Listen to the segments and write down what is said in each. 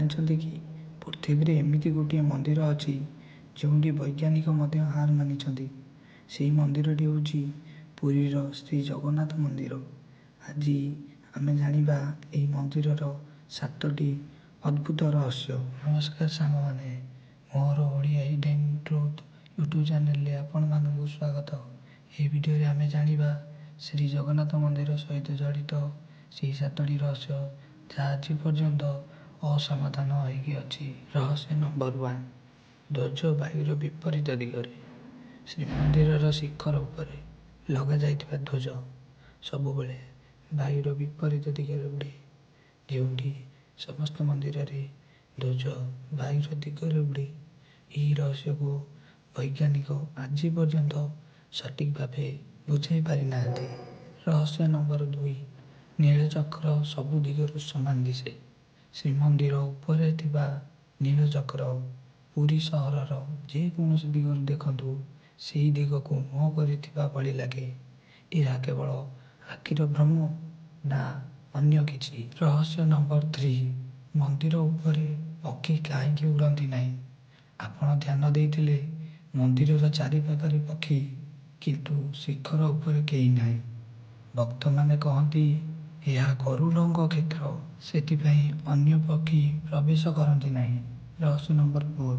ଜାଣିଛନ୍ତି କି ପୃଥିବୀରେ ଏମିତି ଗୋଟିଏ ମନ୍ଦିର ଅଛି ଯେଉଁଠି ବୈଜ୍ଞାନିକ ମଧ୍ୟ ହାର ମାନିଛନ୍ତି। ସେହି ମନ୍ଦିରଟି ହେଉଛି ପୁରୀର ଶ୍ରୀ ଜଗନ୍ନାଥ ମନ୍ଦିର। ଆଜି ଆମେ ଜାଣିବା ଏହି ମନ୍ଦିରର 7ଟି ଅଦ୍ଭୁତ ରହସ୍ୟ। ନମସ୍କାର ସାଙ୍ଗମାନେ, ମୋର ଓଡ଼ିଆ ହିଡେନ୍ ଟ୍ରୁଥ୍ ୟୁଟ୍ୟୁବ୍ ଚ୍ୟାନେଲରେ ଆପଣମାନଙ୍କୁ ସ୍ୱାଗତ। ଏହି ଭିଡ଼ିଓରେ ଆମେ ଜାଣିବା ଶ୍ରୀ ଜଗନ୍ନାଥ ମନ୍ଦିର ସହିତ ଜଡ଼ିତ ସେହି 7ଟି ରହସ୍ୟ ଯାହା ଆଜି ପର୍ଯ୍ୟନ୍ତ ଅସମାଧାନ ହୋଇକି ଅଛି। ରହସ୍ୟ ନମ୍ବର 1, ଧ୍ୱଜ ବାୟୁର ବିପରୀତ ଦିଗରେ। ଶ୍ରୀମନ୍ଦିରର ଶିଖର ଉପରେ ଲଗାଯାଇଥିବା ଧ୍ୱଜ ସବୁବେଳେ ବାୟୁର ବିପରୀତ ଦିଗରେ ଉଡ଼େ। ଯେଉଁଠି ସମସ୍ତ ମନ୍ଦିରରେ ଧ୍ୱଜ ବାୟୁର ଦିଗରେ ଉଡ଼େ। ଏହି ରହସ୍ୟକୁ ବୈଜ୍ଞାନିକ ଆଜି ପର୍ଯ୍ୟନ୍ତ ସଠିକ୍ ଭାବେ ବୁଝାଇ ପାରିନାହାନ୍ତି। ରହସ୍ୟ ନମ୍ବର 2, ନୀଳଚକ୍ର ସବୁ ଦିଗରୁ ସମାନ ଦିଶେ। ଶ୍ରୀମନ୍ଦିର ଉପରେ ଥିବା ନୀଳଚକ୍ର ପୁରୀ ସହରର ଯେକୌଣସି ଦିଗରୁ ଦେଖନ୍ତୁ ସେହି ଦିଗକୁ ମୁହଁ କରିଥିବା ଭଳି ଲାଗେ। ଏହା କେବଳ ଆଖିର ଭ୍ରମ ନା ଅନ୍ୟ କିଛି? ରହସ୍ୟ ନମ୍ବର 3, ମନ୍ଦିର ଉପରେ ପକ୍ଷୀ କାହିଁକି ଉଡ଼ନ୍ତି ନାହିଁ? ଆପଣ ଧ୍ୟାନ ଦେଇଥିଲେ ମନ୍ଦିରର ଚାରିପାଖରେ ପକ୍ଷୀ, କିନ୍ତୁ ଶିଖର ଉପରେ କେହି ନାହିଁ। ଭକ୍ତମାନେ କହନ୍ତି ଏହା ଗରୁଡ଼ଙ୍କ କ୍ଷେତ୍ର, ସେଥିପାଇଁ ଅନ୍ୟ ପକ୍ଷୀ ପ୍ରବେଶ କରନ୍ତି ନାହିଁ। ରହସ୍ୟ ନମ୍ବର 4,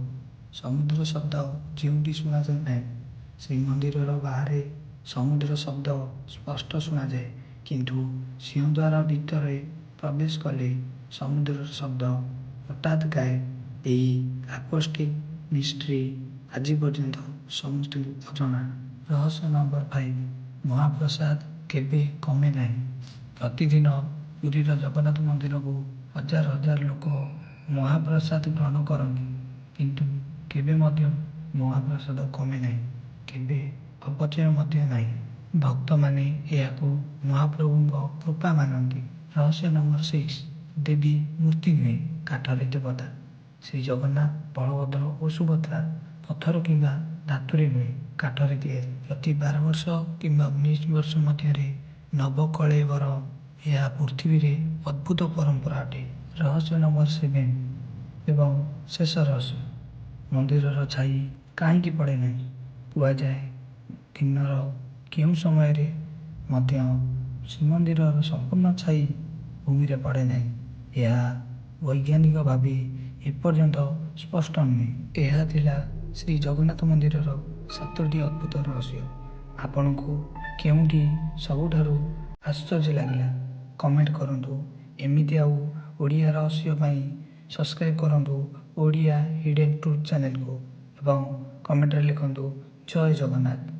ସମୁଦ୍ର ଶବ୍ଦ ଯେଉଁଠି ଶୁଣାଯାଏ ନାହିଁ। ଶ୍ରୀମନ୍ଦିରର ବାହାରେ ସମୁଦ୍ର ଶବ୍ଦ ସ୍ପଷ୍ଟ ଶୁଣାଯାଏ, କିନ୍ତୁ ସିଂହଦ୍ୱାର ଭିତରେ ପ୍ରବେଶ କଲେ ସମୁଦ୍ରର ଶବ୍ଦ ହଠାତ୍ ଗାୟବ। ଏହି ଆକୋଷ୍ଟିକ୍ ମିଷ୍ଟ୍ରି ଆଜି ପର୍ଯ୍ୟନ୍ତ ସମସ୍ତଙ୍କୁ ଅଜଣା। ରହସ୍ୟ ନମ୍ବର 5, ମହାପ୍ରସାଦ କେବେ କମେ ନାହିଁ। ପ୍ରତିଦିନ ପୁରୀର ଜଗନ୍ନାଥ ମନ୍ଦିରକୁ ହଜାର ହଜାର ଲୋକ ମହାପ୍ରସାଦ ଗ୍ରହଣ କରନ୍ତି, କିନ୍ତୁ କେବେ ମଧ୍ୟ ମହାପ୍ରସାଦ କମେ ନାହିଁ, କେବେ ଅପଚୟ ମଧ୍ୟ ନାହିଁ। ଭକ୍ତମାନେ ଏହାକୁ ମହାପ୍ରଭୁଙ୍କ କୃପା ମାନନ୍ତି। ରହସ୍ୟ ନମ୍ବର 6, ଦେବୀ ମୂର୍ତ୍ତି ନୁହେଁ, କାଠରେ ଦେବତା। ଶ୍ରୀ ଜଗନ୍ନାଥ, ବଳଭଦ୍ର ଓ ସୁଭଦ୍ରା ପଥର କିମ୍ବା ଧାତୁରେ ନୁହେଁ, କାଠରେ ତିଆରି। ପ୍ରତି 12 ବର୍ଷ କିମ୍ବା 19 ବର୍ଷ ମଧ୍ୟରେ ନବକଳେବର। ଏହା ପୃଥିବୀରେ ଅଦ୍ଭୁତ ପରମ୍ପରା ଅଟେ। ରହସ୍ୟ ନମ୍ବର 7 ଏବଂ ଶେଷ ରହସ୍ୟ, ମନ୍ଦିରର ଛାଇ କାହିଁକି ପଡ଼େ ନାହିଁ? କୁହାଯାଏ ଦିନର କେଉଁ ସମୟରେ ମଧ୍ୟ ଶ୍ରୀମନ୍ଦିରର ସମ୍ପୂର୍ଣ୍ଣ ଛାଇ ଭୂମିରେ ପଡ଼େ ନାହିଁ। ଏହା ବୈଜ୍ଞାନିକ ଭାବେ ଏପର୍ଯ୍ୟନ୍ତ ସ୍ପଷ୍ଟ ନୁହେଁ। ଏହା ଥିଲା ଶ୍ରୀ ଜଗନ୍ନାଥ ମନ୍ଦିରର 7ଟି ଅଦ୍ଭୁତ ରହସ୍ୟ। ଆପଣଙ୍କୁ କେଉଁଟି ସବୁଠାରୁ ଆଶ୍ଚର୍ଯ୍ୟ ଲାଗିଲା? କମେଣ୍ଟ କରନ୍ତୁ। ଏମିତି ଆଉ ଓଡ଼ିଆ ରହସ୍ୟ ପାଇଁ ସବସ୍କ୍ରାଇବ୍ କରନ୍ତୁ ଓଡ଼ିଆ ହିଡେନ୍ ଟ୍ରୁଥ୍ ଚ୍ୟାନେଲକୁ ଏବଂ କମେଣ୍ଟରେ ଲେଖନ୍ତୁ ଜୟ ଜଗନ୍ନାଥ।